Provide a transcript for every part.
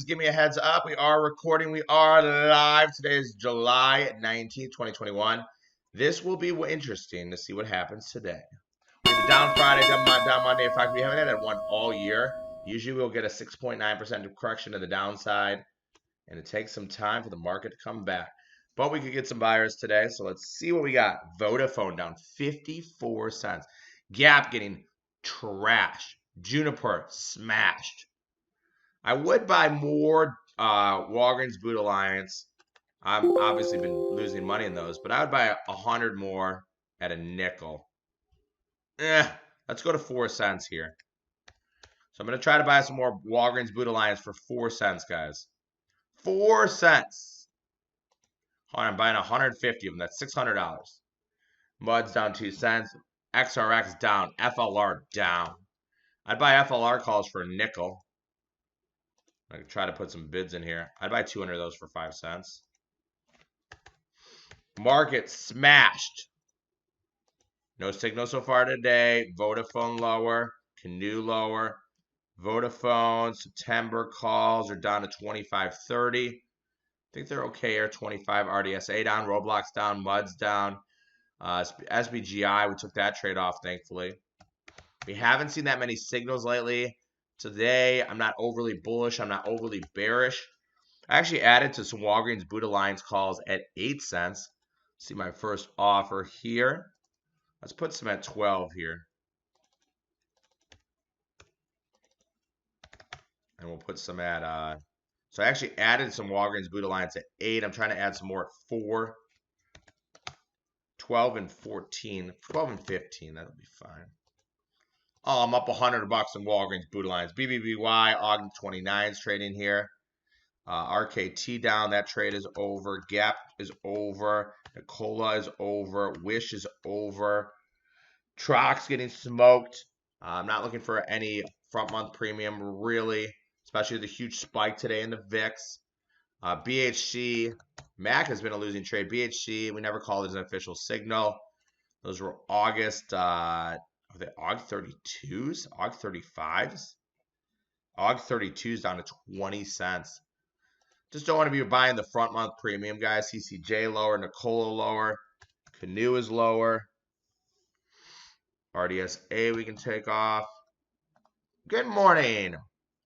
give me a heads up. We are recording. We are live. Today is July 19th, 2021. This will be interesting to see what happens today. We have a down Friday, down Monday. In fact, we haven't had one all year. Usually we'll get a 6.9% correction to the downside, and it takes some time for the market to come back. But we could get some buyers today, so let's see what we got. Vodafone down 54 cents. Gap getting trashed. Juniper smashed. I would buy more Walgreens Boot Alliance. I've obviously been losing money in those, but I would buy 100 more at a nickel. Let's go to 4 cents here. So I'm going to try to buy some more Walgreens Boot Alliance for 4 cents, guys. 4 cents. I'm buying 150 of them. That's $600. Mud's down 2 cents. XRX down. FLR down. I'd buy FLR calls for a nickel. I could try to put some bids in here. I'd buy 200 of those for 5 cents. Market smashed. No signal so far today. Vodafone lower. Canoo lower. Vodafone September calls are down to 25.30. I think they're okay here. 25 RDSA down. Roblox down. Mud's down. SBGI, we took that trade off, thankfully. We haven't seen that many signals lately. Today, I'm not overly bullish. I'm not overly bearish. I actually added to some Walgreens Boot Alliance calls at 8 cents. See my first offer here. Let's put some at 12 here. And we'll put some at, so I actually added some Walgreens Boot Alliance at 8. I'm trying to add some more at 4. 12 and 14. 12 and 15, that'll be fine. Oh, I'm up $100 in Walgreens Boot Alliance. BBBY, Ogden 29 is trading here. RKT down, that trade is over. Gap is over. Nicola is over. Wish is over. Trox getting smoked. I'm not looking for any front month premium, really, especially the huge spike today in the VIX. BHC, MAC has been a losing trade. BHC, we never called it an official signal. Those were August, are they AUG 32s? AUG 35s? AUG 32s down to 20 cents. Just don't want to be buying the front month premium, guys. CCJ lower, Nicola lower, Canoo is lower. RDSA we can take off. Good morning.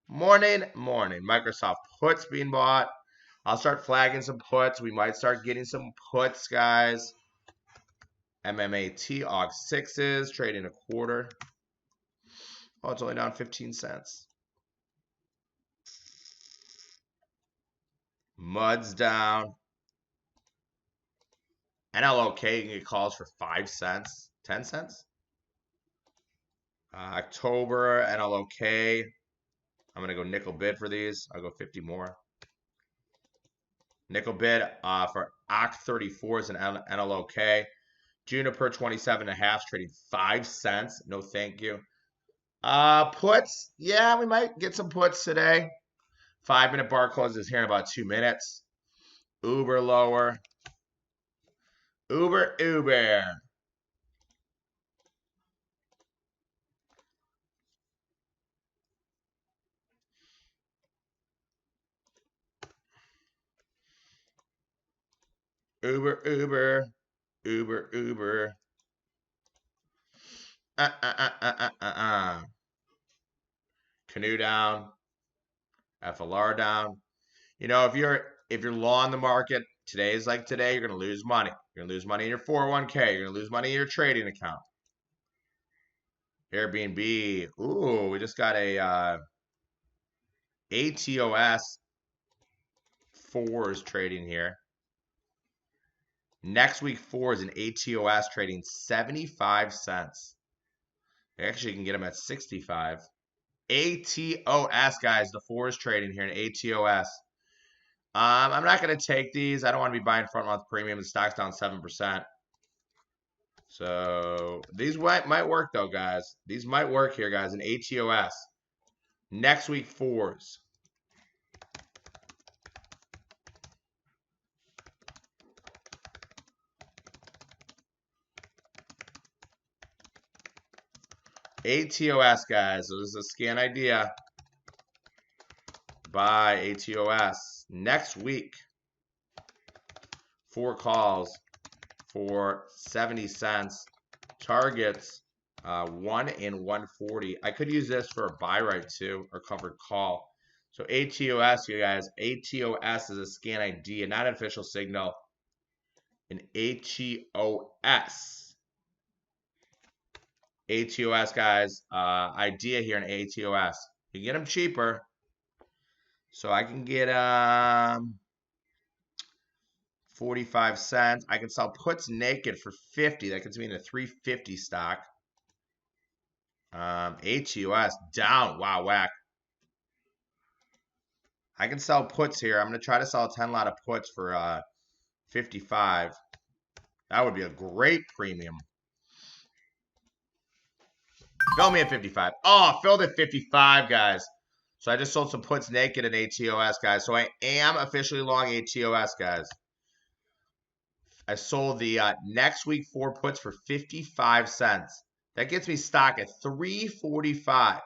Morning. Microsoft puts being bought. I'll start flagging some puts. We might start getting some puts, guys. MMAT, AUG 6s, trading a quarter. Oh, it's only down 15 cents. Mud's down. NLOK, you can get calls for 5 cents, 10 cents. October, NLOK. I'm going to go nickel bid for these. I'll go 50 more. Nickel bid for OC 34s and NLOK. Juniper 27.5 trading 5 cents. No thank you. Puts. Yeah, we might get some puts today. 5-minute bar closes here in about 2 minutes. Uber lower. Uber. Uber. Canoo down. FLR down. You know, if you're long the market, today's like today, you're gonna lose money. You're gonna lose money in your 401k. You're gonna lose money in your trading account. Airbnb. Ooh, we just got a ATOS 4s trading here. Next week 4 is an ATOS trading 75 cents. Actually, you can get them at 65. ATOS, guys, the 4 is trading here in ATOS. I'm not going to take these. I don't want to be buying front month premium. The stock's down 7%. So these might work, though, guys. These might work here, guys, in ATOS. Next week 4s. ATOS, guys. So this is a scan idea. Buy ATOS. Next week, 4 calls for 70 cents. Targets 1 in 140. I could use this for a buy right too, or covered call. So ATOS, you guys. ATOS is a scan ID, not an official signal. An ATOS. ATOS, guys. Idea here in ATOS. You can get them cheaper. So I can get 45 cents. I can sell puts naked for 50. That gets me into 350 stock. ATOS down. Wow, whack. I can sell puts here. I'm going to try to sell a 10 lot of puts for 55. That would be a great premium. Fill me at 55. Oh, filled at 55, guys. So I just sold some puts naked in ATOS, guys. So I am officially long ATOS, guys. I sold the next week 4 puts for 55 cents. That gets me stock at 345.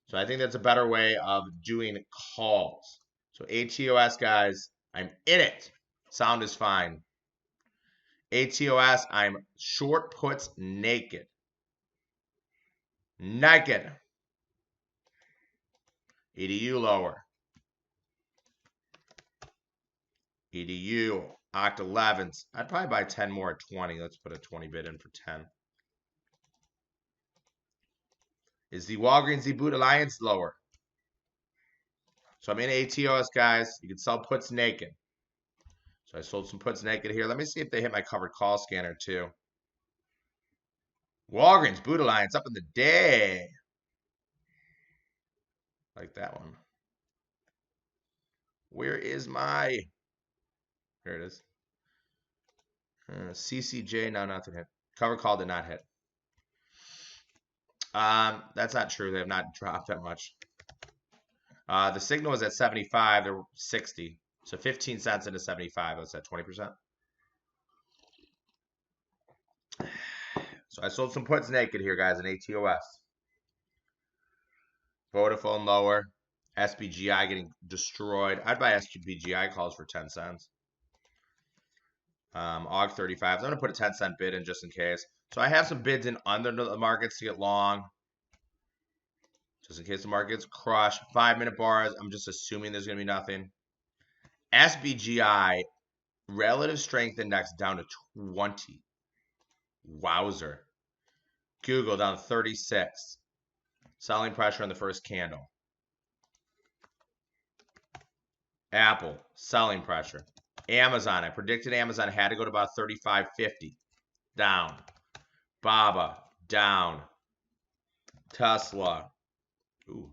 So I think that's a better way of doing calls. So ATOS, guys, I'm in it. Sound is fine. ATOS, I'm short puts naked. Naked. EDU lower. EDU. Oct 11s. I'd probably buy 10 more at 20. Let's put a 20 bid in for 10. Is the Walgreens the Boot Alliance lower? So I'm in ATOS, guys. You can sell puts naked. So I sold some puts naked here. Let me see if they hit my covered call scanner too. Walgreens Boot Alliance up in the day. Like that one. Where is my... Here it is. CCJ, no, nothing hit. Cover call did not hit. That's not true. They have not dropped that much. The signal was at 75. They're 60. So 15 cents into 75. That's at 20%. So I sold some puts naked here, guys, in ATOS. Vodafone lower. SBGI getting destroyed. I'd buy SBGI calls for 10 cents. AUG 35. I'm going to put a 10-cent bid in just in case. So I have some bids in under the markets to get long. Just in case the markets crush. 5-minute bars. I'm just assuming there's going to be nothing. SBGI, relative strength index down to 20. Wowzer. Google down to 36. Selling pressure on the first candle. Apple, selling pressure. Amazon, I predicted Amazon had to go to about 35.50. Down. Baba, down. Tesla. Ooh.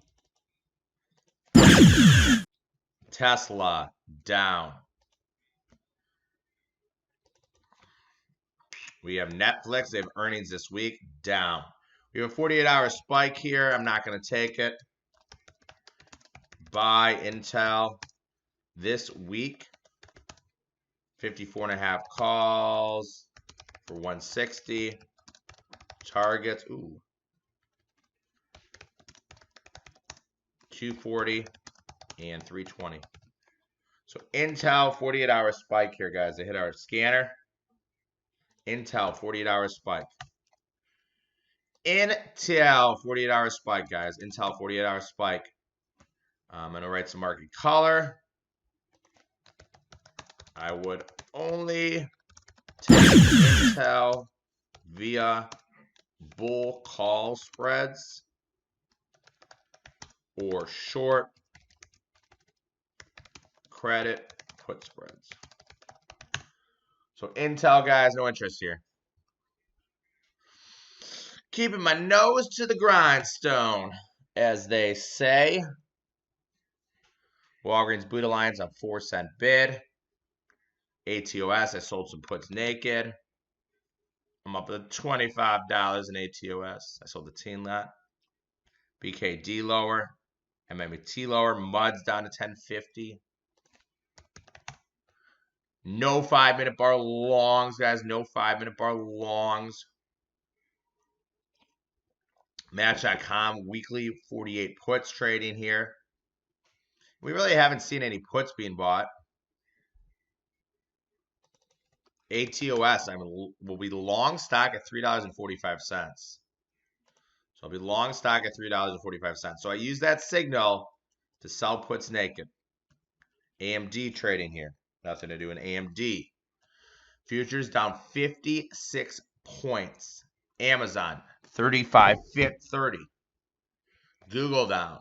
Tesla, down. We have Netflix. They have earnings this week. Down. We have a 48-hour spike here. I'm not going to take it. Buy Intel this week. 54.5 calls for 160. Targets. Ooh. 240 and 320. So Intel 48-hour spike here, guys. They hit our scanner. Intel 48-hour spike. Intel 48-hour spike, guys. Intel 48-hour spike. I'm going to write some market color. I would only take Intel via bull call spreads or short credit put spreads. So Intel, guys, no interest here. Keeping my nose to the grindstone, as they say. Walgreens Boot Alliance on 4-cent bid. ATOS, I sold some puts naked. I'm up to $25 in ATOS. I sold the teen lot. BKD lower. MMT lower. Muds down to 10.50. No 5-minute bar longs, guys. No 5-minute bar longs. Match.com weekly 48 puts trading here. We really haven't seen any puts being bought. ATOS, will be long stock at $3.45. So I'll be long stock at $3.45. So I use that signal to sell puts naked. AMD trading here. Nothing to do in AMD. Futures down 56 points. Amazon 35.30. Google down.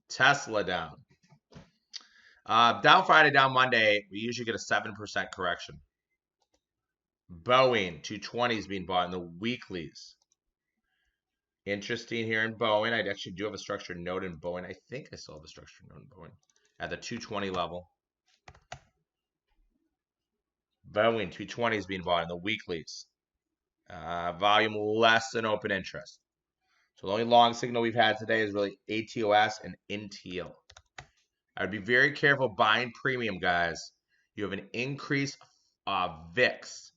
Tesla down. Down Friday, down Monday, we usually get a 7% correction. Boeing 220 is being bought in the weeklies. Interesting here in Boeing. I actually do have a structured note in Boeing. I think I still have a structured note in Boeing at the 220 level. Boeing 220 is being bought in the weeklies. Volume less than open interest. So the only long signal we've had today is really ATOS and Intel. I would be very careful buying premium, guys. You have an increase of VIX.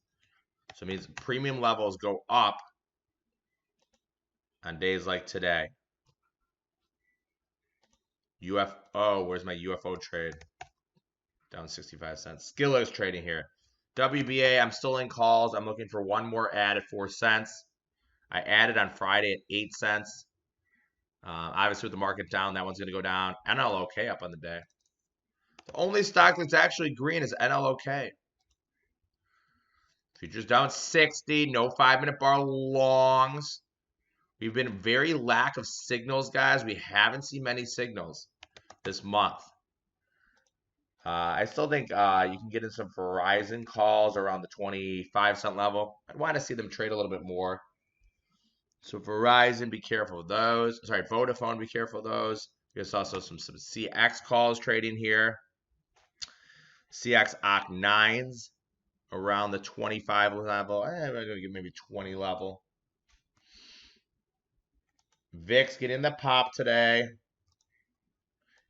So it means premium levels go up on days like today. UFO, where's my UFO trade? Down 65 cents. Skiller's trading here. WBA, I'm still in calls. I'm looking for one more add at 4 cents. I added on Friday at 8 cents. Obviously, with the market down, that one's going to go down. NLOK up on the day. The only stock that's actually green is NLOK. Futures down 60. No 5-minute bar longs. We've been very lack of signals, guys. We haven't seen many signals this month. I still think you can get in some Verizon calls around the 25-cent level. I'd want to see them trade a little bit more. So Verizon, be careful of those. Sorry, Vodafone, be careful of those. There's also some CX calls trading here. CX OC9s around the 25 level. I'm going to get maybe 20 level. VIX getting the pop today.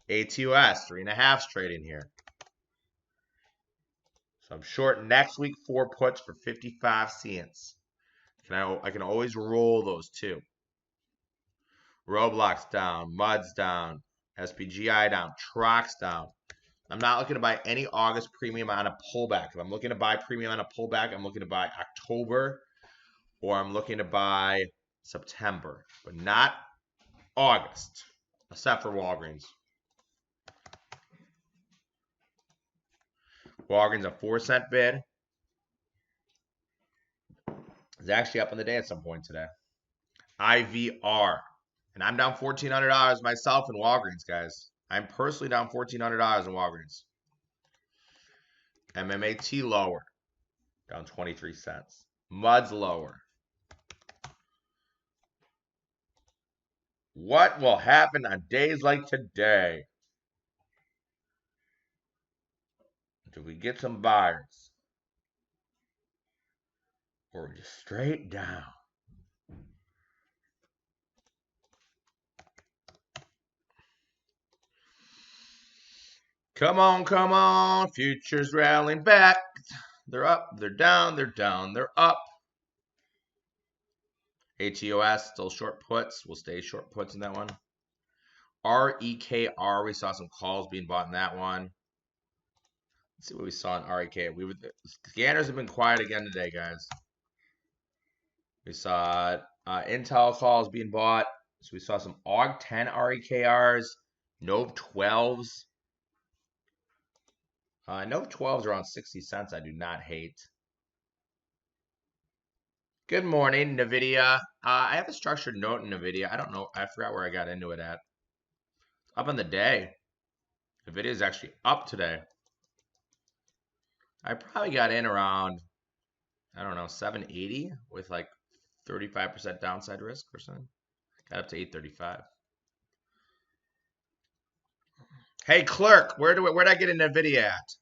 ATOS, 3.5's trading here. So I'm short next week 4 puts for 55 cents. I can always roll those too. Roblox down, Muds down, SPGI down, Trox down. I'm not looking to buy any August premium on a pullback. If I'm looking to buy premium on a pullback, I'm looking to buy October or I'm looking to buy September, but not August, except for Walgreens. Walgreens a 4-cent bid. It's actually up on the day at some point today. IVR. And I'm down $1,400 myself in Walgreens, guys. I'm personally down $1,400 in Walgreens. MMAT lower. Down 23 cents. Muds lower. What will happen on days like today? Do we get some buyers? Or just straight down? Come on, come on. Futures rallying back. They're up, they're down, they're down, they're up. ATOS, still short puts. We'll stay short puts in that one. REKR, we saw some calls being bought in that one. Let's see what we saw in REK. The scanners have been quiet again today, guys. We saw Intel calls being bought. So we saw some AUG 10 REKRs, Nove 12s. Nove 12s around 60 cents. I do not hate. Good morning, NVIDIA. I have a structured note in NVIDIA. I don't know. I forgot where I got into it at. Up on the day. NVIDIA is actually up today. I probably got in around, I don't know, 780 with like 35% downside risk or something. Got up to 835. Hey, clerk, where'd I get in NVIDIA at?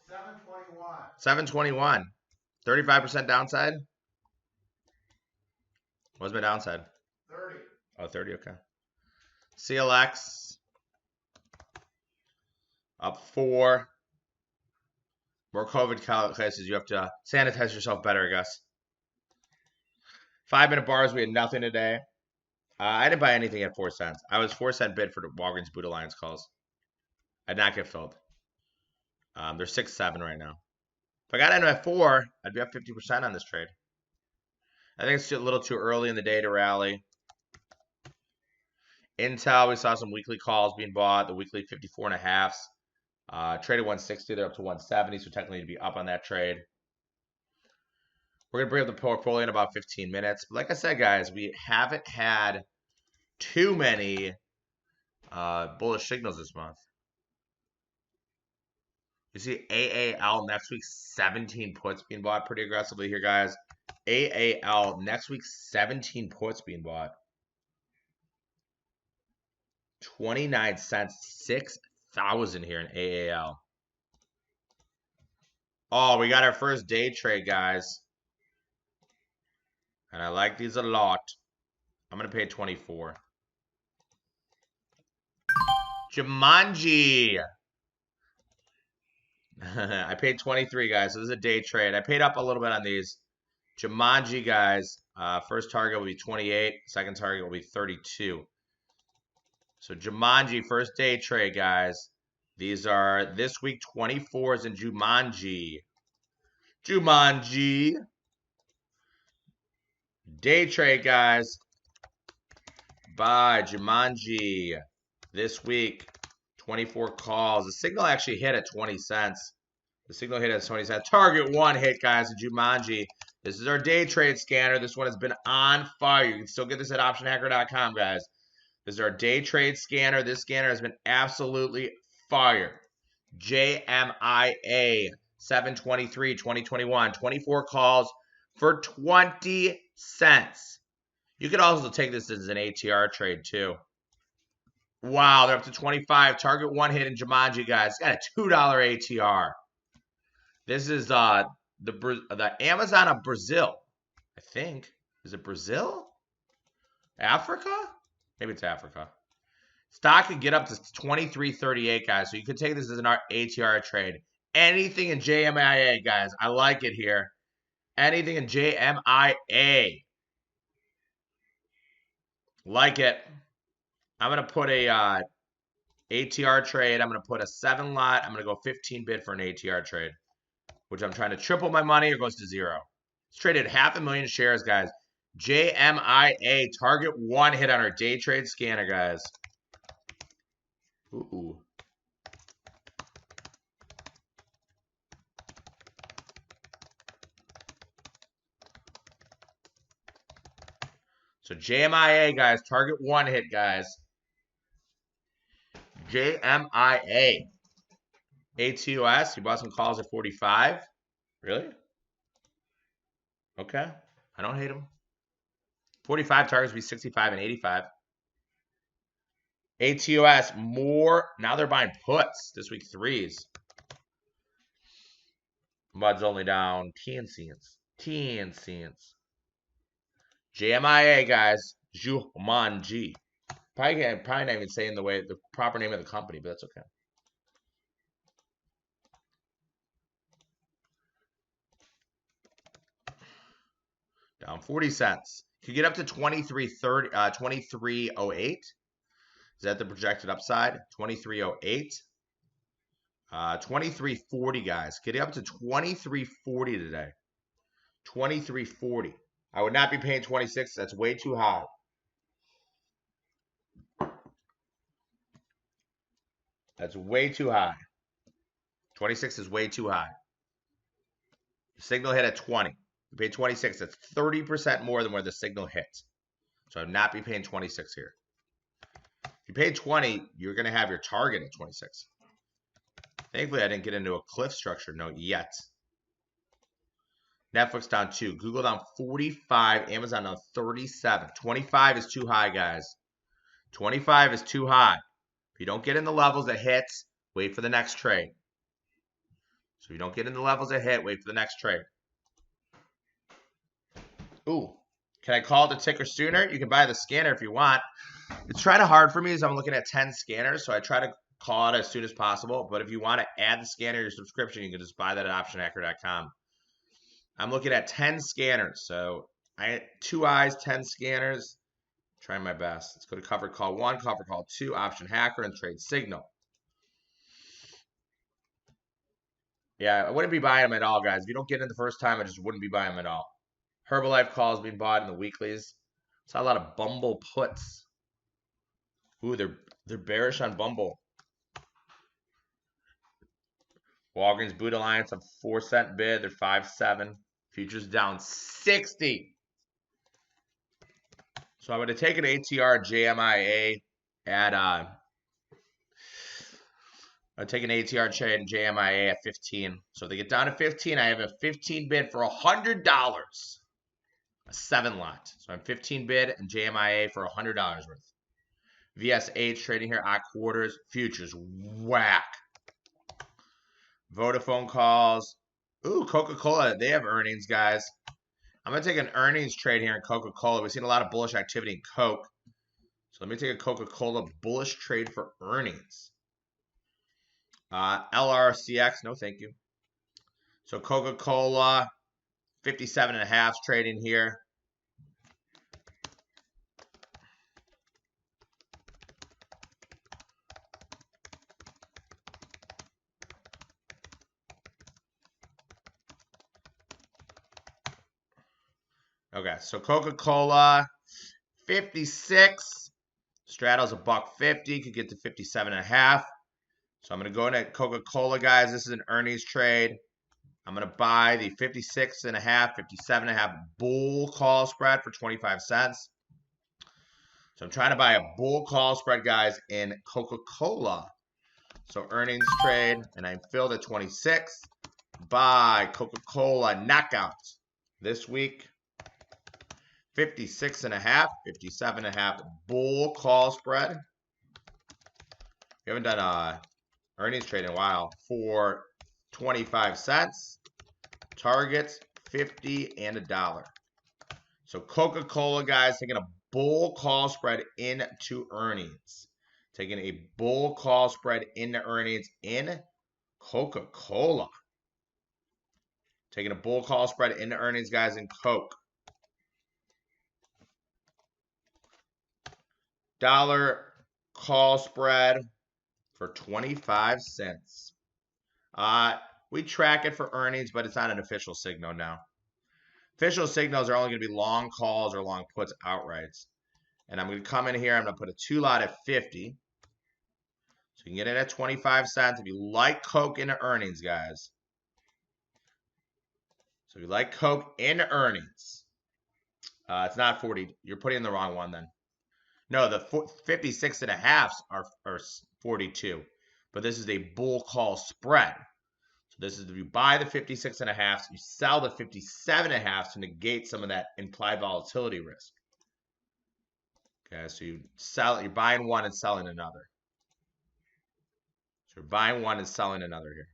721. 721. 35% downside? What's my downside? 30. Oh, 30, okay. CLX. Up 4. More COVID cases. You have to sanitize yourself better, I guess. 5-minute bars, we had nothing today. I didn't buy anything at 4 cents. I was 4-cent bid for the Walgreens Boot Alliance calls. I did not get filled. They're 6-7 right now. If I got in at 4, I'd be up 50% on this trade. I think it's a little too early in the day to rally. Intel, we saw some weekly calls being bought. The weekly 54.5s. Traded 160. They're up to 170, so technically to be up on that trade. We're going to bring up the portfolio in about 15 minutes. But like I said, guys, we haven't had too many bullish signals this month. You see AAL next week, 17 puts being bought pretty aggressively here, guys. AAL next week, 17 puts being bought. 29 cents, 6,000 here in AAL. Oh, we got our first day trade, guys. And I like these a lot. I'm going to pay 24. Jumanji. I paid 23, guys. So this is a day trade. I paid up a little bit on these. Jumanji, guys. First target will be 28. Second target will be 32. So Jumanji, first day trade, guys. These are this week 24s in Jumanji. Jumanji. Day trade, guys. Buy Jumanji. This week, 24 calls. The signal actually hit at 20 cents. The signal hit at 20 cents. Target 1 hit, guys, in Jumanji. This is our day trade scanner. This one has been on fire. You can still get this at optionhacker.com, guys. This is our day trade scanner. This scanner has been absolutely fire. JMIA 7/23/2021. 24 calls for 20 cents. You could also take this as an ATR trade too. Wow, they're up to 25. Target 1 hit in Jumanji, guys. Got a $2 ATR. This is the Amazon of Brazil, I think. Is it Brazil? Africa? Maybe it's Africa. Stock could get up to 23.38, guys. So you could take this as an ATR trade. Anything in JMIA, guys. I like it here. Anything in JMIA. Like it. I'm going to put a ATR trade. I'm going to put a 7 lot. I'm going to go 15 bid for an ATR trade, which I'm trying to triple my money or goes to 0. It's traded 500,000 shares, guys. JMIA, target 1 hit on our day trade scanner, guys. Ooh. So JMIA, guys, target 1 hit, guys. JMIA. ATOS, you bought some calls at 45. Really? Okay. I don't hate them. 45 targets would be 65 and 85. ATOS, more. Now they're buying puts this week, 3s. Mud's only down 10 cents. 10 cents. JMIA, guys. Jumanji. Probably not even saying the proper name of the company, but that's okay. Down 40 cents. Could get up to 23.08. Is that the projected upside? 23.08. 23.40, guys. Getting up to 23.40 today. 23.40. I would not be paying 26. That's way too high. That's way too high. 26 is way too high. The signal hit at 20. You pay 26. That's 30% more than where the signal hit. So I would not be paying 26 here. If you pay 20, you're going to have your target at 26. Thankfully, I didn't get into a cliff structure note yet. Netflix down 2. Google down 45. Amazon down 37. 25 is too high, guys. 25 is too high. If you don't get in the levels that hits, wait for the next trade. So if you don't get in the levels that hit, wait for the next trade. Ooh. Can I call the ticker sooner? You can buy the scanner if you want. It's kind of hard for me as I'm looking at 10 scanners, so I try to call it as soon as possible. But if you want to add the scanner to your subscription, you can just buy that at optionhacker.com. I'm looking at 10 scanners. So I 2 eyes, 10 scanners. Trying my best. Let's go to cover call 1, cover call 2, option hacker, and trade signal. Yeah, I wouldn't be buying them at all, guys. If you don't get in the first time, I just wouldn't be buying them at all. Herbalife calls being bought in the weeklies. Saw a lot of Bumble puts. Ooh, they're bearish on Bumble. Walgreens Boot Alliance, a 4-cent bid. They're 5.7. Futures down 60. So I would have taken ATR JMIA at I'd take an ATR trade and JMIA at 15. So if they get down to 15, I have a 15 bid for $100. A 7 lot. So I'm 15 bid and JMIA for $100 worth. VSH trading here at quarters. Futures whack. Vodafone calls. Ooh, Coca-Cola. They have earnings, guys. I'm going to take an earnings trade here in Coca-Cola. We've seen a lot of bullish activity in Coke. So let me take a Coca-Cola bullish trade for earnings. LRCX, no thank you. So Coca-Cola, 57.5 trading here. Okay, so Coca-Cola, 56. Straddle's a $1.50, could get to 57.5. So I'm going to go into Coca-Cola, guys. This is an earnings trade. I'm going to buy the 56.5, 57.5 bull call spread for 25 cents. So I'm trying to buy a bull call spread, guys, in Coca-Cola. So earnings trade, and I'm filled at 26. Buy Coca-Cola knockout this week. 56.5, 57.5 bull call spread. We haven't done a earnings trade in a while. For 25 cents. Targets 50 and $1. So Coca-Cola, guys, taking a bull call spread into earnings. Taking a bull call spread into earnings in Coca-Cola. Taking a bull call spread into earnings, guys, in Coke. Dollar call spread for 25 cents. We track it for earnings, but it's not an official signal now. Official signals are only going to be long calls or long puts outrights. And I'm going to come in here. I'm going to put a 2 lot at 50. So you can get it at 25 cents if you like Coke into earnings, guys. So if you like Coke into earnings. It's not 40. You're putting in the wrong one then. No, the 56.5s are 42. But this is a bull call spread. So this is if you buy the 56.5s, you sell the 57.5s to negate some of that implied volatility risk. Okay, so you're buying one and selling another. So you're buying one and selling another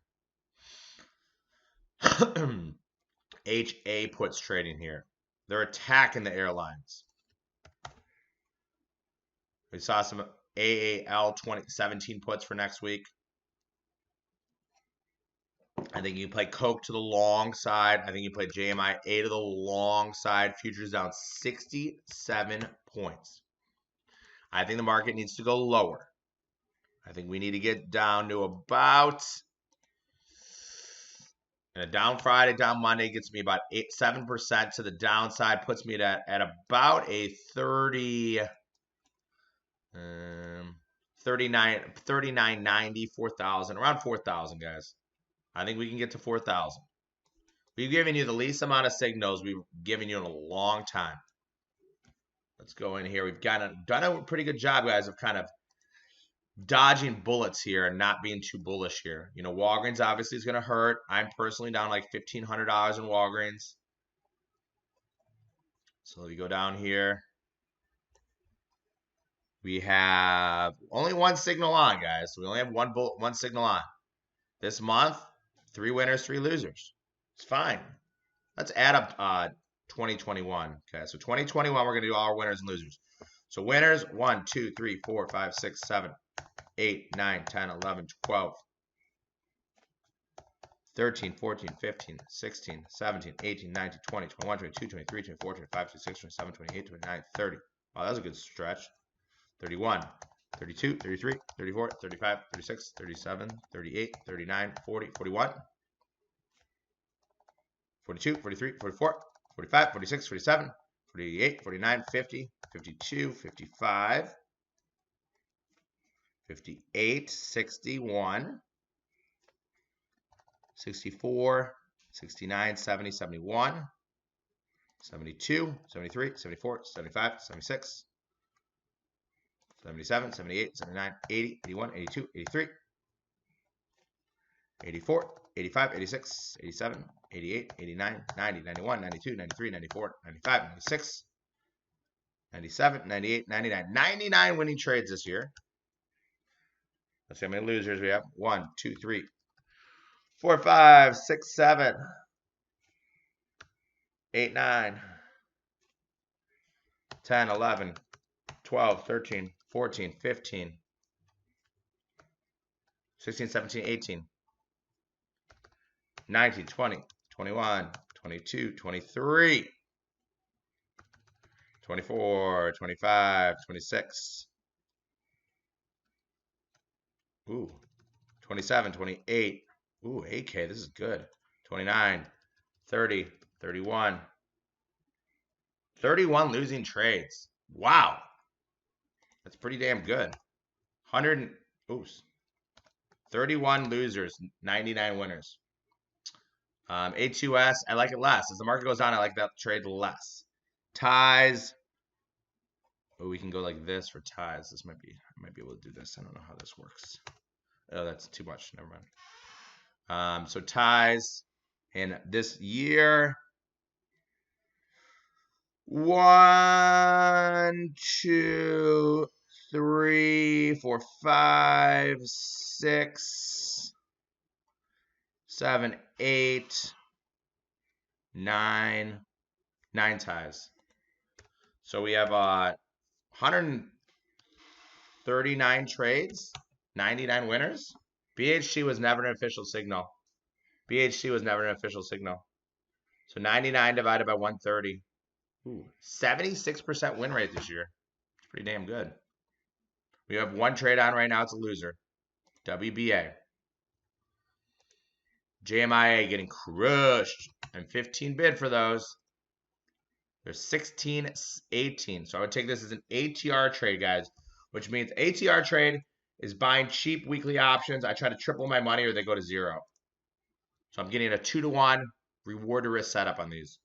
here. HA puts trading here. They're attacking the airlines. We saw some AAL 2017 puts for next week. I think you play Coke to the long side. I think you play JMIA to the long side. Futures down 67 points. I think the market needs to go lower. I think we need to get down to about, and a down Friday, down Monday gets me about 7% to the downside, puts me at about a 39.90, 4,000, around 4,000, guys. I think we can get to 4,000. We've given you the least amount of signals we've given you in a long time. Let's go in here. We've done a pretty good job, guys, of kind of dodging bullets here and not being too bullish here. You know, Walgreens obviously is going to hurt. I'm personally down like $1,500 in Walgreens. So we go down here. We have only one signal on, guys. So we only have one signal on. This month, 3 winners, 3 losers. It's fine. Let's add up 2021. Okay, so 2021, we're going to do all our winners and losers. So winners, 1, 2, 3, 4, 5, 6, 7, 8, 9, 10, 11, 12, 13, 14, 15, 16, 17, 18, 19, 20, 21, 22, 23, 24, 25, 26, 27, 28, 29, 30. Wow, that was a good stretch. 31, 32, 33, 34, 35, 36, 37, 38, 39, 40, 41, 42, 43, 44, 45, 46, 47, 48, 49, 50, 52, 55, 58, 61, 64, 69, 70, 71, 72, 73, 74, 75, 76, 77, 78, 79, 80, 81, 82, 83, 84, 85, 86, 87, 88, 89, 90, 91, 92, 93, 94, 95, 96, 97, 98, 99. 99 winning trades this year. Let's see how many losers we have. 1, 2, 3, 4, 5, 6, 7, 8, 9, 10, 11, 12, 13, 14, 15, 16, 17, 18, 19, 20, 21, 22, 23, 24, 25, 26. Ooh, 27, 28. Ooh, 8K, this is good. 29, 30, 31. 31 losing trades. Wow. That's pretty damn good. 100, oops. 31 losers, 99 winners. A2S, I like it less. As the market goes down, I like that trade less. Ties. Oh, we can go like this for ties. This might be, I might be able to do this. I don't know how this works. Oh, that's too much. Never mind. So ties in this year. 1, 2, 3, 4, 5, 6, 7, 8, 9. 9 ties. So we have 139 trades, 99 winners. BHC was never an official signal. BHC was never an official signal. So 99 divided by 130. Ooh, 76% win rate this year. It's pretty damn good. We have one trade on right now. It's a loser. WBA. JMIA getting crushed. And 15 bid for those. There's 16, 18. So I would take this as an ATR trade, guys. Which means ATR trade is buying cheap weekly options. I try to triple my money or they go to 0. So I'm getting a 2-to-1 reward to risk setup on these.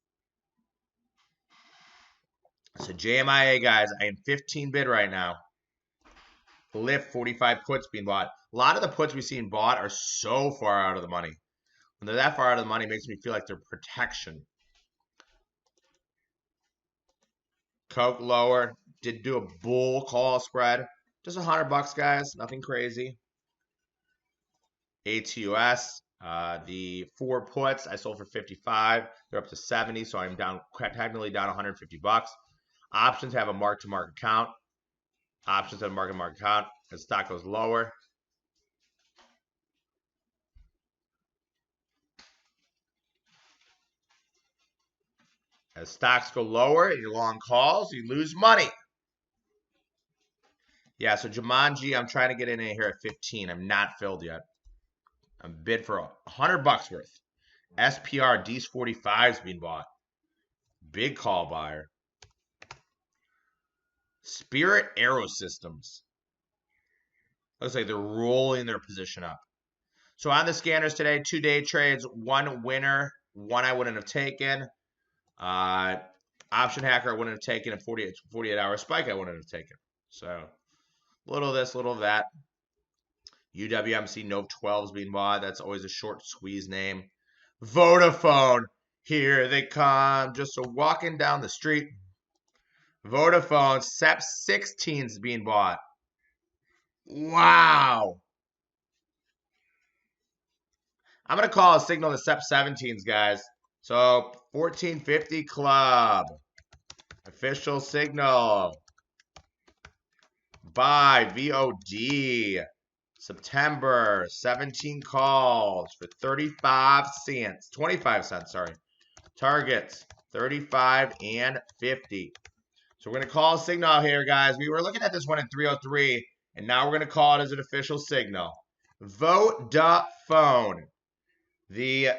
So JMIA, guys, I am 15 bid right now. Lift 45 puts being bought. A lot of the puts we've seen bought are so far out of the money. When they're that far out of the money, it makes me feel like they're protection. Coke lower. Did do a bull call spread. Just $100, guys. Nothing crazy. ATUS. The 4 puts I sold for 55. They're up to 70, so I'm down, technically down $150. Options have a mark-to-market count. Options have a mark-to-market count. As stock goes lower. As stocks go lower, your long calls, you lose money. Yeah, so Jumanji, I'm trying to get in here at 15. I'm not filled yet. I'm bid for $100 worth. SPR DS45 is being bought. Big call buyer. Spirit Aerosystems. Looks like they're rolling their position up. So on the scanners today, 2-day trades, 1 winner, 1 I wouldn't have taken. Option Hacker I wouldn't have taken. A 48-hour spike I wouldn't have taken. So little of this, little of that. UWMC Nove 12 is being bought. That's always a short squeeze name. Vodafone. Here they come. Just walking down the street. Vodafone. SEP 16 is being bought. Wow. I'm going to call a signal to SEP 17s, guys. So 1450 Club. Official signal. Buy VOD. September, 17 calls for 35 cents. 25 cents, sorry. Targets, 35 and 50. So we're going to call a signal out here, guys. We were looking at this one in 303, and now we're going to call it as an official signal. Vodafone. The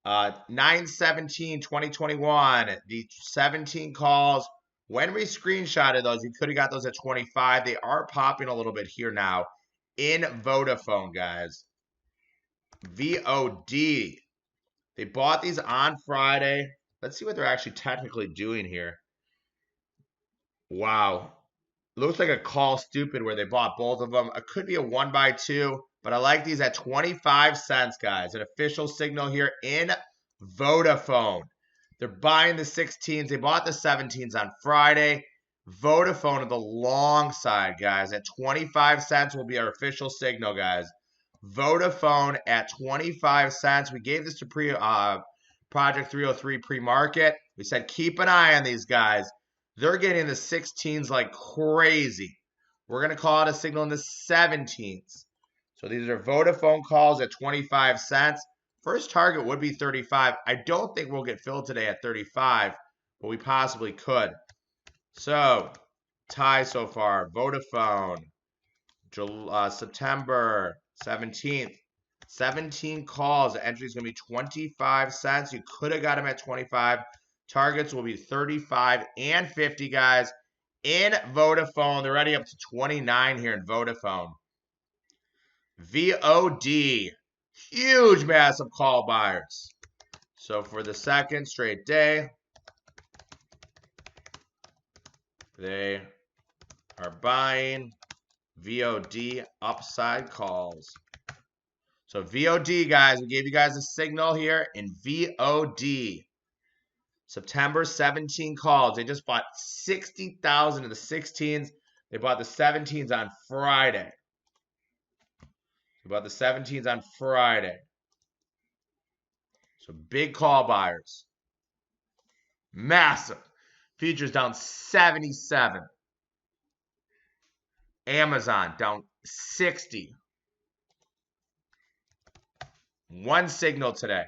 9/17/2021, the 17 calls. When we screenshotted those, we could have got those at 25. They are popping a little bit here now in Vodafone, guys. VOD. They bought these on Friday. Let's see what they're actually technically doing here. Wow. Looks like a call stupid where they bought both of them. It could be a 1x2, but I like these at 25 cents, guys. An official signal here in Vodafone. They're buying the 16s. They bought the 17s on Friday. Vodafone on the long side, guys. At 25 cents will be our official signal, guys. Vodafone at 25 cents. We gave this to Project 303 pre-market. We said keep an eye on these guys. They're getting the 16s like crazy. We're going to call it a signal in the 17s. So these are Vodafone calls at 25 cents. First target would be 35. I don't think we'll get filled today at 35, but we possibly could. So, tie so far. Vodafone, September 17th. 17 calls. The entry is going to be 25 cents. You could have got them at 25. Targets will be 35 and 50, guys, in Vodafone. They're already up to 29 here in Vodafone. VOD. Huge, massive call buyers. So for the second straight day, they are buying VOD upside calls. So VOD, guys, we gave you guys a signal here in VOD. September 17 calls. They just bought 60,000 of the 16s. They bought the 17s on Friday. They bought the 17s on Friday. So big call buyers. Massive. Futures down 77. Amazon down 60. One signal today.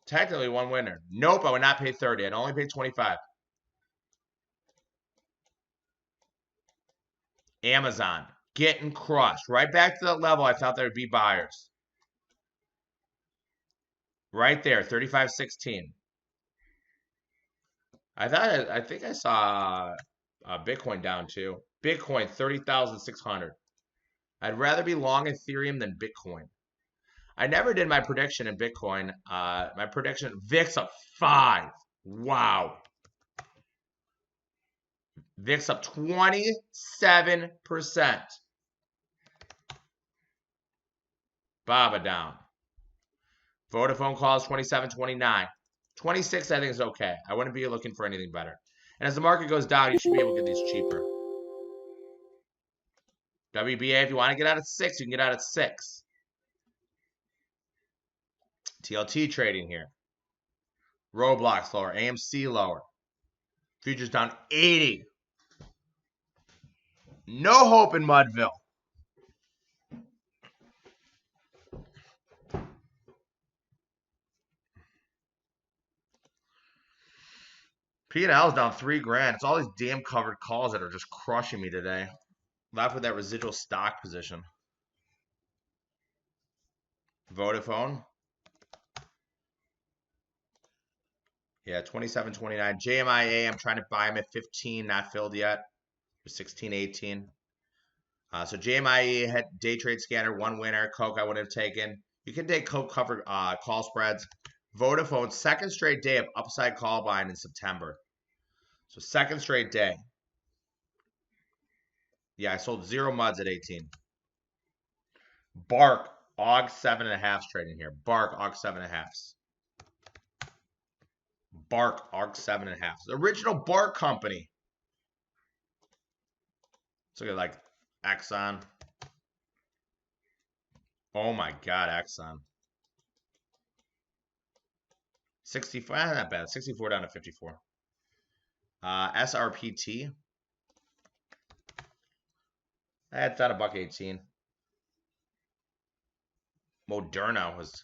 Technically one winner. Nope, I would not pay 30. I'd only pay 25. Amazon getting crushed. Right back to the level I thought there would be buyers. Right there, 35.16. I think I saw Bitcoin down too. Bitcoin 30,600. I'd rather be long Ethereum than Bitcoin. I never did my prediction in Bitcoin. My prediction, VIX up 5. Wow. VIX up 27%. Baba down. Vodafone calls 27.29. 26 I think is okay. I wouldn't be looking for anything better. And as the market goes down, you should be able to get these cheaper. WBA, if you want to get out at 6, you can get out at 6. TLT trading here. Roblox lower. AMC lower. Futures down 80. No hope in Mudville. P&L is down $3,000. It's all these damn covered calls that are just crushing me today. Left with that residual stock position. Vodafone. Yeah, 27.29. JMIA, I'm trying to buy them at 15, not filled yet. 16.18. So JMIA had day trade scanner, one winner. Coke I would have taken. You can take Coke covered call spreads. Vodafone, second straight day of upside call buying in September. So second straight day. Yeah, I sold 0 muds at 18. Bark, AUG 7.5 trading here. Bark, AUG 7.5. Bark, AUG 7.5. The original Bark company. Let's look at like Exxon. Oh my God, Exxon. 64, not bad. 64 down to 54. SRPT. That's at $1.18. Moderna was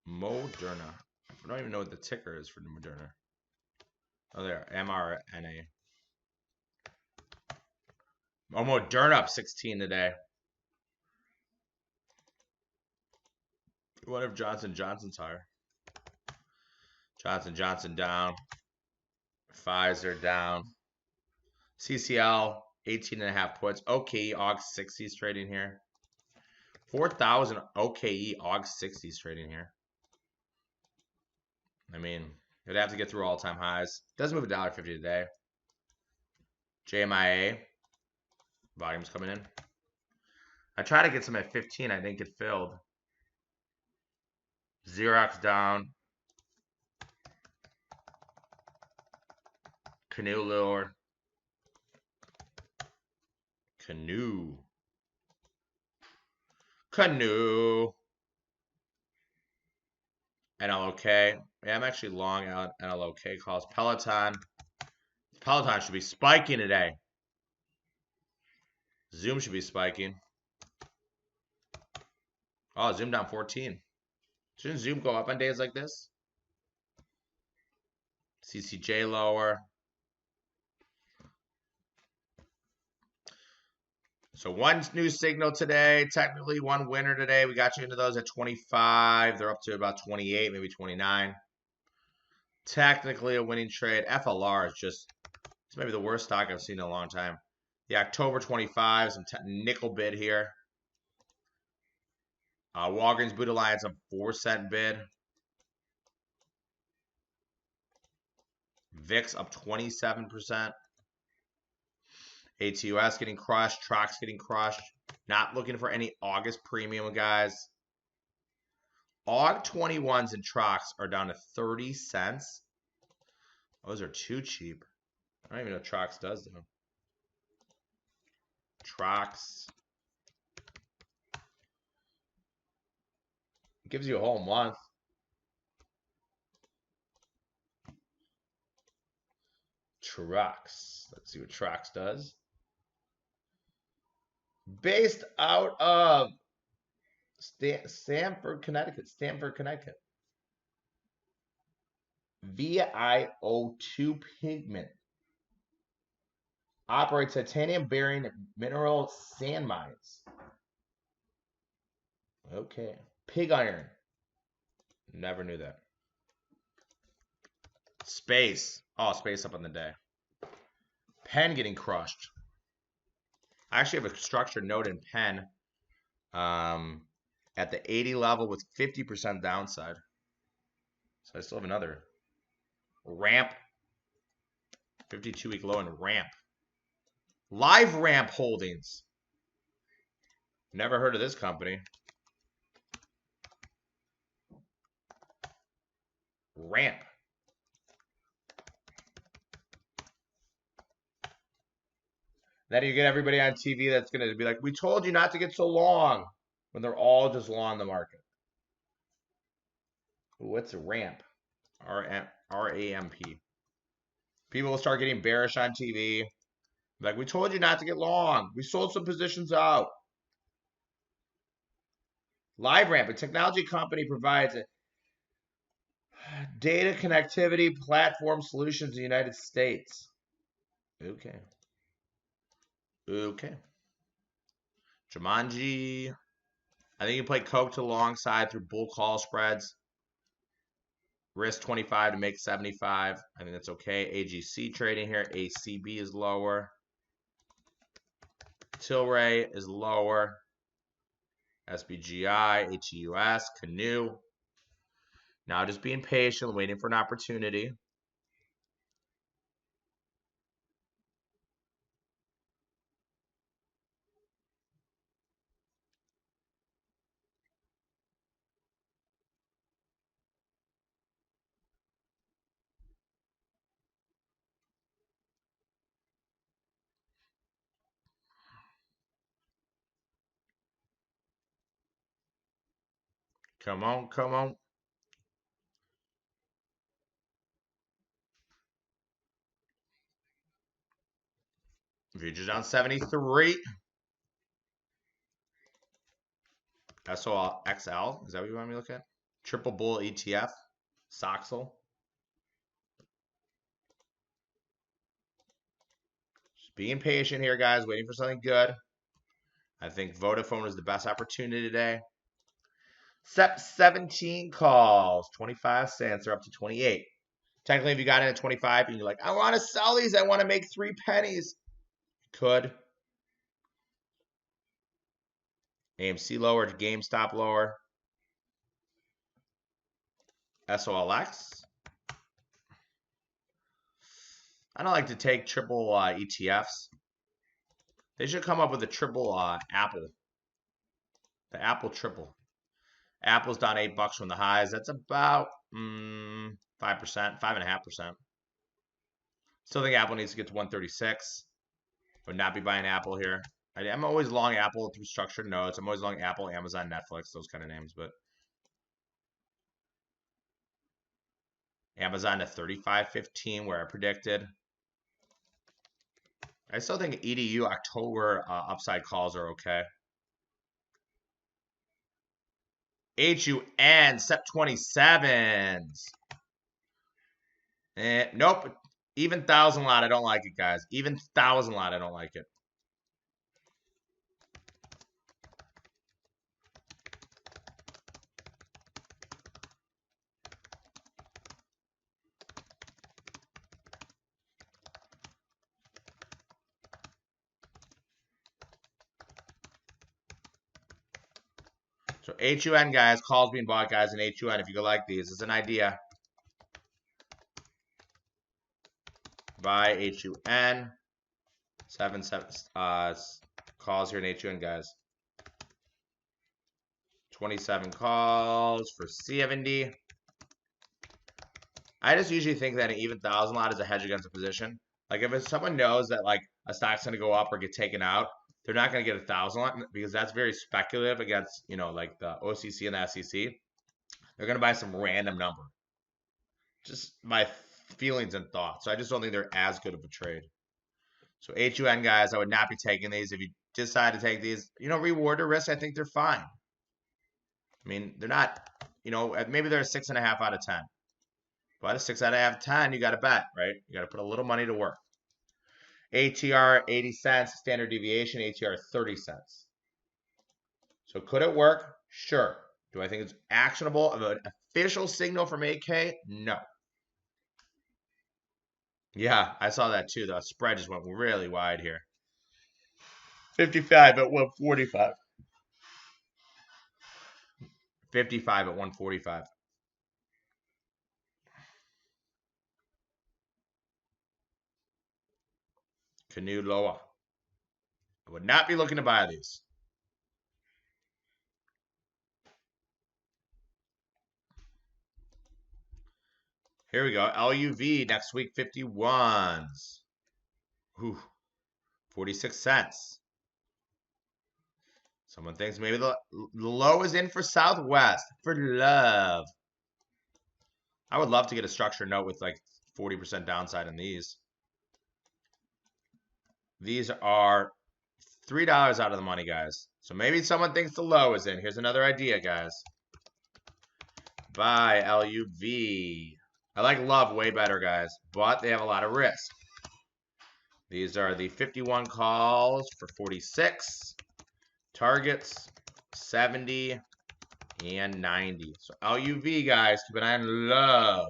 Moderna. I don't even know what the ticker is for Moderna. Oh, there. mRNA. Oh, Moderna up 16 today. What if Johnson Johnson's higher? Johnson Johnson down. Pfizer down. CCL 18.5 puts. OKE AUG 60s trading here. 4,000 OKE AUG 60s trading here. I mean, it'd have to get through all-time highs. Does move $1.50 today. JMIA. Volume's coming in. I tried to get some at 15. I didn't get filled. Xerox down. Canoe Lure. Canoe. NLOK. Yeah, I'm actually long out NLOK calls. Peloton. Peloton should be spiking today. Zoom should be spiking. Oh, Zoom down 14. Shouldn't Zoom go up on days like this? CCJ lower. So one new signal today. Technically one winner today. We got you into those at 25. They're up to about 28, maybe 29. Technically a winning trade. FLR is just, it's maybe the worst stock I've seen in a long time. The October 25, some nickel bid here. Walgreens Boots Alliance a 4-cent bid. VIX up 27%. ATUS getting crushed. Trox getting crushed. Not looking for any August premium, guys. AUG 21s and Trox are down to 30 cents. Those are too cheap. I don't even know what Trox does, though. Trox. Gives you a whole month. Trox. Let's see what Trox does. Based out of Stamford, Connecticut. ViO2 pigment. Operates titanium bearing mineral sand mines. Okay. Pig iron. Never knew that. Space. Oh, space up on the day. Penn getting crushed. I actually have a structured note in Penn at the 80 level with 50% downside. So I still have another. Ramp. 52-week low in Ramp. Live Ramp Holdings. Never heard of this company. Ramp. Then you get everybody on TV that's going to be like, we told you not to get so long, when they're all just long the market. What's a Ramp? R-A-M-P. People will start getting bearish on TV. Like, we told you not to get long. We sold some positions out. LiveRamp, a technology company, provides data connectivity platform solutions in the United States. Okay. Jumanji. I think you play Coke to the long side through bull call spreads. Risk 25 to make 75. I think that's okay. AGC trading here. ACB is lower. Tilray is lower. SBGI, HEUS, Canoe. Now just being patient, waiting for an opportunity. Come on, come on. Futures down 73. SOL XL. Is that what you want me to look at? Triple Bull ETF. Soxel. being patient here, guys, waiting for something good. I think Vodafone is the best opportunity today. SEP 17 calls, 25 cents. They're up to 28. Technically, if you got in at 25 and you're like, I want to sell these, I want to make 3 pennies, you could. AMC lower, GameStop lower. SOLX. I don't like to take triple ETFs. They should come up with a triple Apple. The Apple triple. Apple's down $8 from the highs. That's about 5%, 5.5%. Still think Apple needs to get to 136. Would not be buying Apple here. I'm always long Apple through structured notes. I'm always long Apple, Amazon, Netflix, those kind of names. But Amazon to 35.15, where I predicted. I still think EDU October upside calls are okay. HUN, SEP 27s. Nope. Even 1,000 lot, I don't like it, guys. Even 1,000 lot, I don't like it. So HUN, guys, calls being bought, guys, in HUN. If you could like these, it's an idea. Buy HUN. 7 calls here in HUN, guys. 27 calls for 70. I just usually think that an even 1,000 lot is a hedge against a position. Like if someone knows that like a stock's going to go up or get taken out, they're not going to get 1,000 lot because that's very speculative against, you know, like the OCC and the SEC. They're going to buy some random number. Just my feelings and thoughts. So I just don't think they're as good of a trade. So HUN, guys, I would not be taking these. If you decide to take these, you know, reward or risk, I think they're fine. I mean, they're not, you know, maybe they're a 6.5 out of 10. But a 6 out of 10, you got to bet, right? You got to put a little money to work. ATR 80 cents, standard deviation, ATR 30 cents. So could it work? Sure. Do I think it's actionable of an official signal from AK? No. Yeah, I saw that too. The spread just went really wide here. 55 at 145. 55 at 145. Canoe lower. I would not be looking to buy these. Here we go. LUV next week, 51s. Whew. 46 cents. Someone thinks maybe the low is in for Southwest. For love. I would love to get a structured note with like 40% downside in these. These are $3 out of the money, guys. So maybe someone thinks the low is in. Here's another idea, guys. Buy LUV. I like Love way better, guys, but they have a lot of risk. These are the 51 calls for 46. Targets, 70 and 90. So LUV, guys, keep an eye on Love.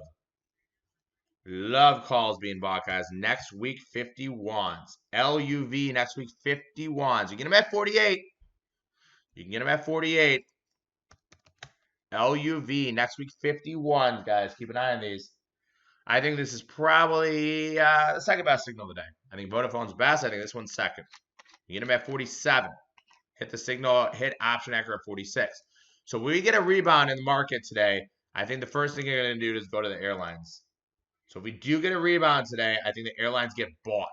Love calls being bought, guys. Next week, 51s. LUV next week, 51s. You get them at 48. You can get them at 48. LUV next week, 51s, guys. Keep an eye on these. I think this is probably the second best signal of the day. I think Vodafone's best. I think this one's second. You get them at 47. Hit the signal, hit option anchor at 46. So when we get a rebound in the market today, I think the first thing you're going to do is go to the airlines. So if we do get a rebound today, I think the airlines get bought.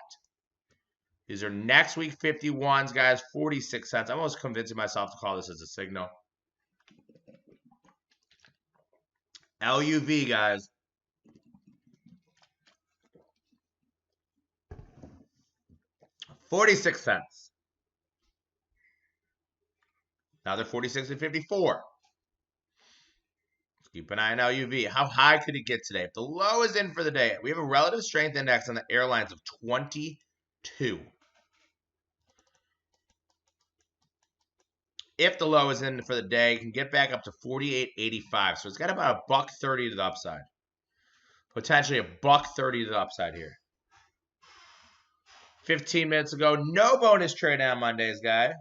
These are next week 51s, guys, 46 cents. I'm almost convincing myself to call this as a signal. LUV, guys. $0.46. Now they're 46 and 54. Keep an eye on LUV. How high could it get today? If the low is in for the day, we have a relative strength index on the airlines of 22. if the low is in for the day, it can get back up to 48.85. So it's got about $1.30 to the upside. Potentially $1.30 to the upside here. 15 minutes ago, no bonus trade on Mondays, guy.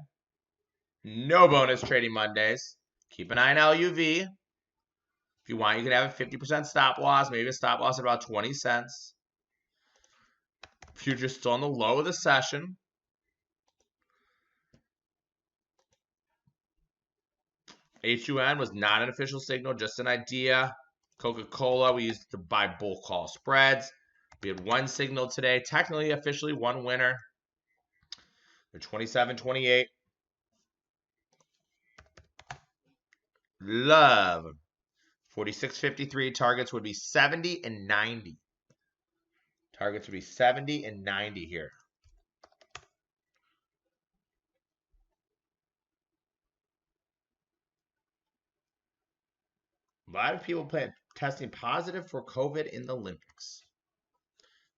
No bonus trading Mondays. Keep an eye on LUV. If you want, you can have a 50% stop loss, maybe a stop loss at about 20 cents. Futures still on the low of the session. HUN was not an official signal, just an idea. Coca-Cola, we used to buy bull call spreads. We had one signal today, technically, officially one winner. They're 27.28. Love. 46.53. Targets would be 70 and 90. Targets would be 70 and 90 here. A lot of people testing positive for COVID in the Olympics.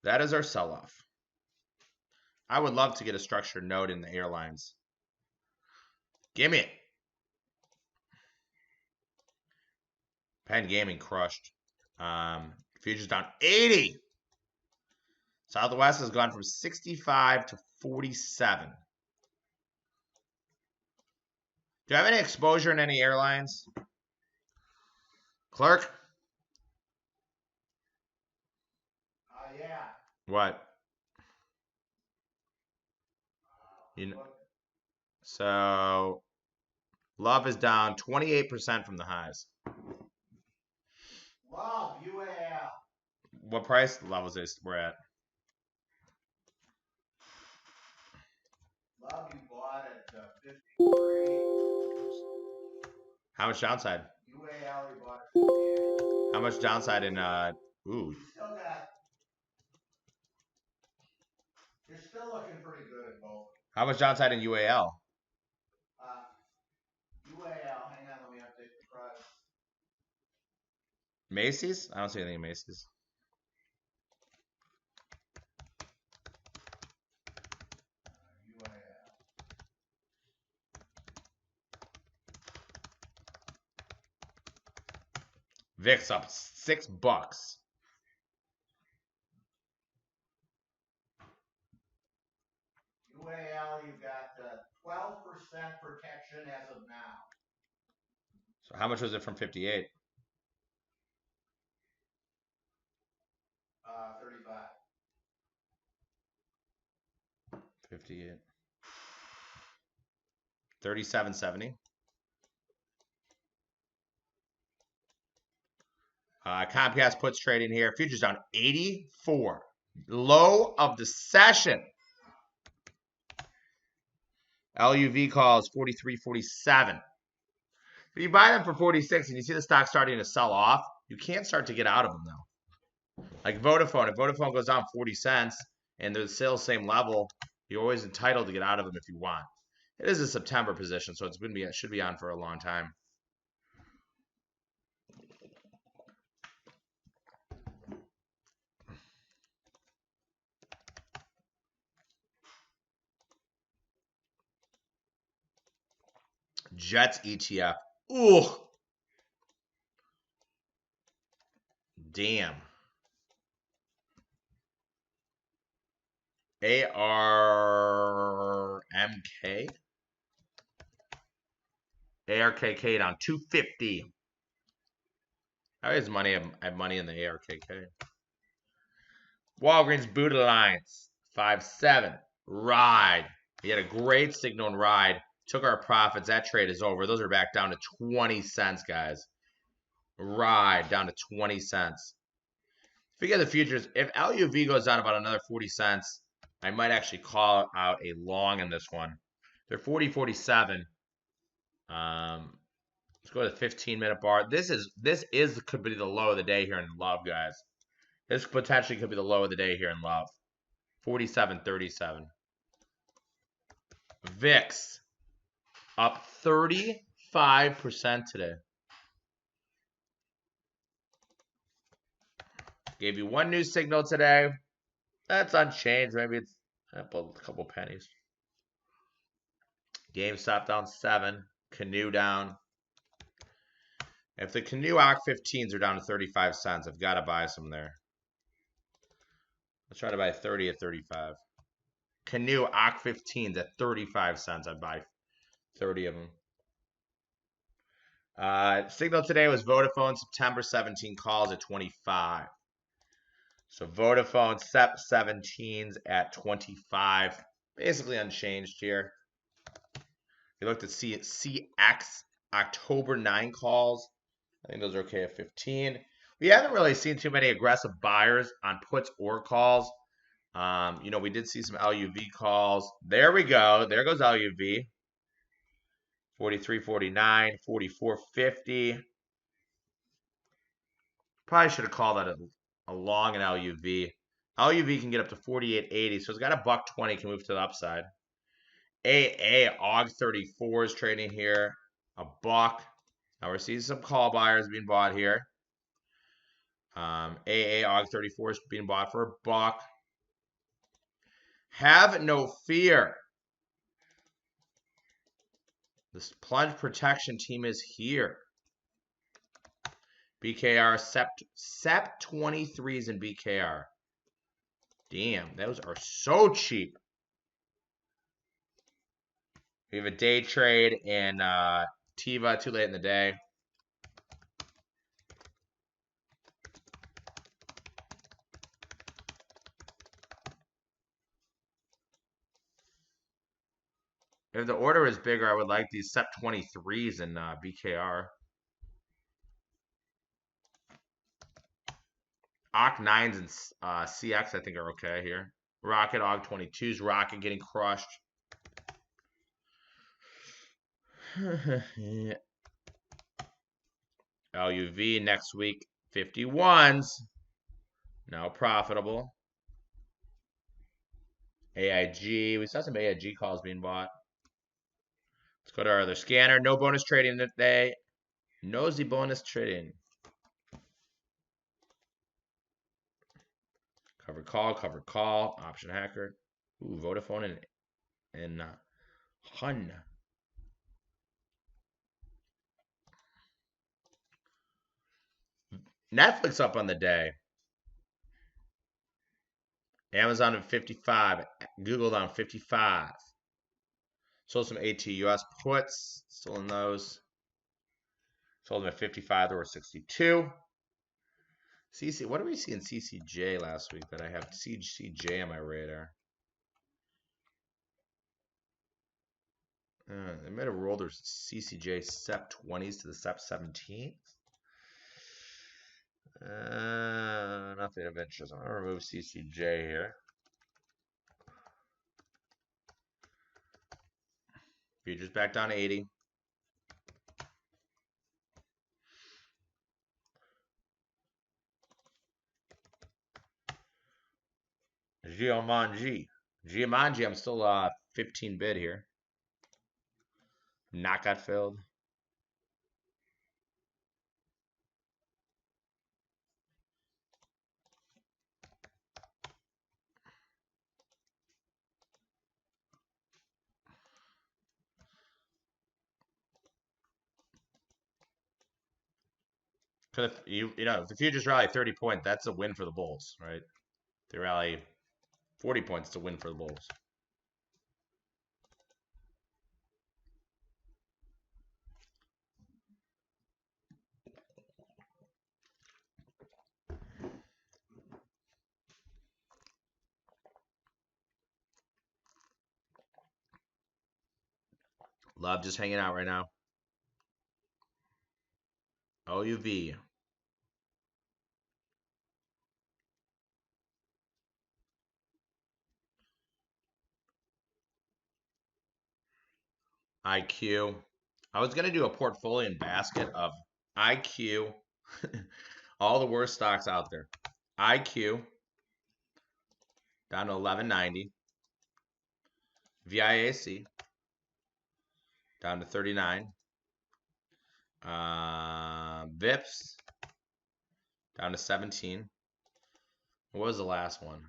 That is our sell-off. I would love to get a structured note in the airlines. Give me it. Penn Gaming crushed. Futures down 80. Southwest has gone from 65 to 47. Do you have any exposure in any airlines? Clerk? Yeah. What? So, Love is down 28% from the highs. Love, UAL. What price levels we're at? Love, you bought at 53. How much downside? UAL, you bought at 58. How much downside in, You still got, you're still looking pretty good at both. How much downside in UAL? UAL, hang on, let me update the price. Macy's? I don't see anything in Macy's. UAL. VIX up $6. UAL, you got 12% protection as of now. So how much was it from 58? 35. 58. 37.70. Comcast puts trading here. Futures down 84. Low of the session. LUV calls 43.47. If you buy them for 46 and you see the stock starting to sell off, you can't start to get out of them though. Like Vodafone, if Vodafone goes down 40 cents and they're still same level, you're always entitled to get out of them if you want. It is a September position, so it's it should be on for a long time. Jets ETF. Ooh. Damn. ARMK. ARKK down 250. I have money. I have money in the ARKK. Walgreens Buda Alliance 5.7. Ride. He had a great signal and ride. Took our profits. That trade is over. Those are back down to 20 cents, guys. Ride down to 20 cents. Forget the futures. If LUV goes down about another 40 cents, I might actually call out a long in this one. They're 40.47. Let's go to the 15-minute bar. This could be the low of the day here in Love, guys. This potentially could be the low of the day here in Love. 47.37. VIX up 35% today. Gave you one new signal today. That's unchanged. Maybe it's up a couple pennies. GameStop down 7. Canoe down. If the Canoe OC 15s are down to 35 cents, I've got to buy some there. Let's try to buy 30 at 35. Canoe OC 15s at 35 cents. I'd buy 30 of them. Signal today was Vodafone September 17 calls at 25. So Vodafone SEP 17s at 25. Basically unchanged here. We looked at CX October 9 calls. I think those are okay at 15. We haven't really seen too many aggressive buyers on puts or calls. You know, we did see some LUV calls. There we go. There goes LUV. 43.49, 44.50. Probably should have called that a long in LUV. LUV can get up to 48.80, so it's got a $1.20, can move to the upside. AA AUG 34 is trading here, a buck. Now we're seeing some call buyers being bought here. AA AUG 34 is being bought for a buck. Have no fear. This plunge protection team is here. BKR SEP 23s in BKR. Damn, those are so cheap. We have a day trade in Tiva, too late in the day. If the order is bigger, I would like these SEP 23s in BKR. OC 9s and CX, I think, are okay here. Rocket AUG 22s. Rocket getting crushed. LUV next week. 51s. Now profitable. AIG. We saw some AIG calls being bought. Let's go to our other scanner. No bonus trading today. Nosy bonus trading. Cover call. Option hacker. Ooh, Vodafone and Hun. Netflix up on the day. Amazon at 55. Google down 55. Sold some ATUS puts. Still in those. Sold them at 55. There were 62. CC. What did we see in CCJ last week that I have CCJ on my radar? They might have rolled their CCJ SEP 20s to the SEP 17s. Nothing of interest. I'm going to remove CCJ here. Futures back down to 80. Giamanji, I'm still 15 bid here. Not got filled. Because you know, if the futures rally 30 points, that's a win for the Bulls, right? If they rally 40 points, it's a win for the Bulls. Love just hanging out right now. OUV. IQ. I was going to do a portfolio basket of IQ. All the worst stocks out there. IQ. Down to 1190. VIAC. Down to 39. VIPS. Down to 17. What was the last one?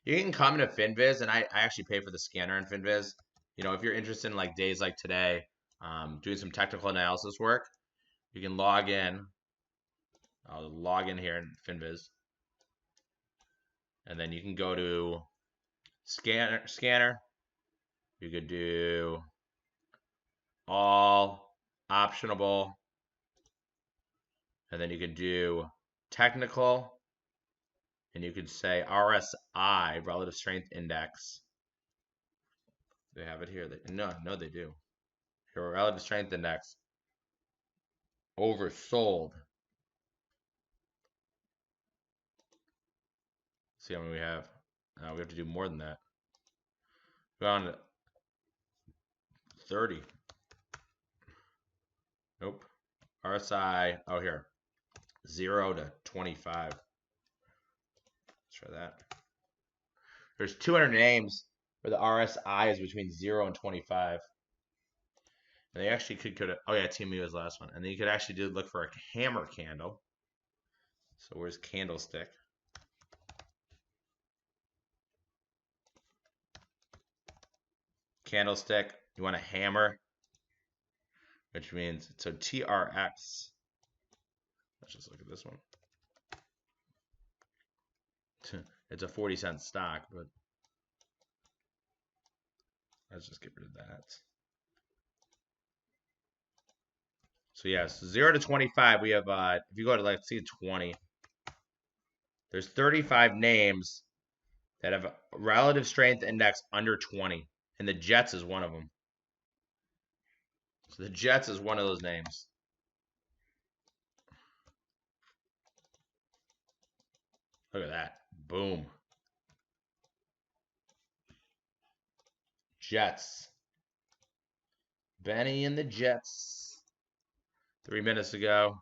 You can come into FinViz, and I actually pay for the scanner in FinViz. You know, if you're interested in like days like today, doing some technical analysis work. You can log in. I'll log in here in FinViz. And then you can go to scanner. You could do all, optionable, and then you could do technical, and you could say RSI, relative strength index. They have it here. No, they do. Here, relative strength index. Oversold. See how many we have. We have to do more than that. Go on to 30. Nope. RSI. Oh, here. 0 to 25. Let's try that. There's 200 names where the RSI is between 0 and 25. And they actually could oh yeah, TMU was the last one. And then you could actually look for a hammer candle. So where's candlestick? Candlestick. You want a hammer, which means, so TRX. Let's just look at this one. It's a 40-cent stock, but let's just get rid of that. So yes, 0 to 25, we have, if you go to, let's see, 20, there's 35 names that have a relative strength index under 20, and the Jets is one of them. So the Jets is one of those names. Look at that. Boom. Jets. Benny and the Jets. 3 minutes ago.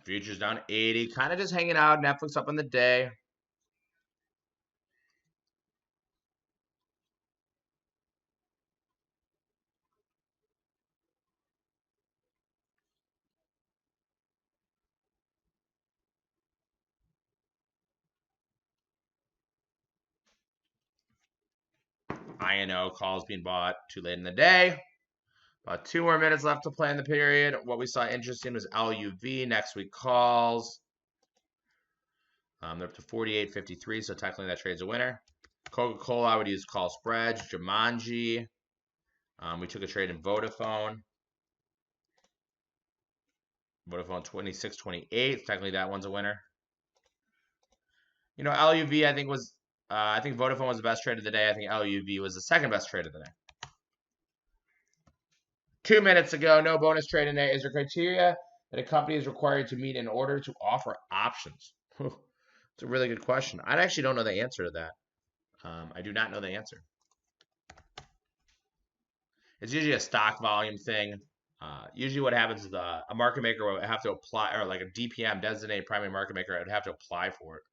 Futures down 80. Kind of just hanging out. Netflix up on the day. INO calls being bought too late in the day. About 2 more minutes left to play in the period. What we saw interesting was LUV. Next week calls. They're up to 48.53, so technically that trade's a winner. Coca-Cola, I would use call spreads. Jumanji. We took a trade in Vodafone. Vodafone 26.28. Technically that one's a winner. You know, LUV I think was, I think Vodafone was the best trade of the day. I think LUV was the second best trade of the day. 2 minutes ago, no bonus trade in there. Is there criteria that a company is required to meet in order to offer options? It's a really good question. I actually don't know the answer to that. I do not know the answer. It's usually a stock volume thing. Usually what happens is a market maker will have to apply, or like a DPM, designated primary market maker, would have to apply for it.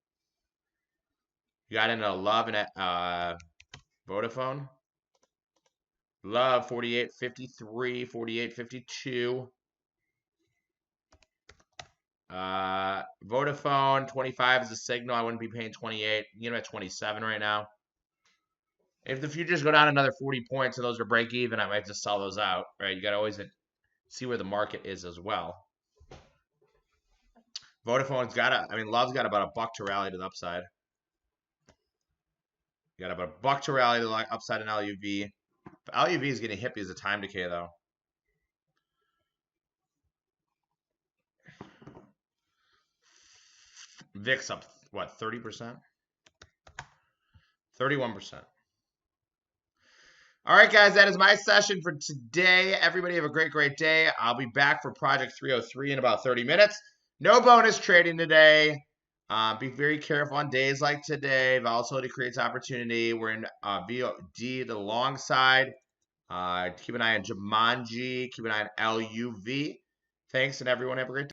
You got into Love and Vodafone. Love 48.53, 48.52. Vodafone 25 is a signal. I wouldn't be paying 28. You know, at 27 right now. If the futures go down another 40 points and those are break even, I might just sell those out. Right? You got to always see where the market is as well. Vodafone's got Love's got about $1 to rally to the upside. You got about $1 to rally to the upside in LUV. But LUV is getting hit because of time decay, though. VIX up, what, 30%? 31%. All right, guys, that is my session for today. Everybody have a great, great day. I'll be back for Project 303 in about 30 minutes. No bonus trading today. Be very careful on days like today. Volatility creates opportunity. We're in VOD, the long side. Keep an eye on Jumanji. Keep an eye on LUV. Thanks, and everyone have a great day.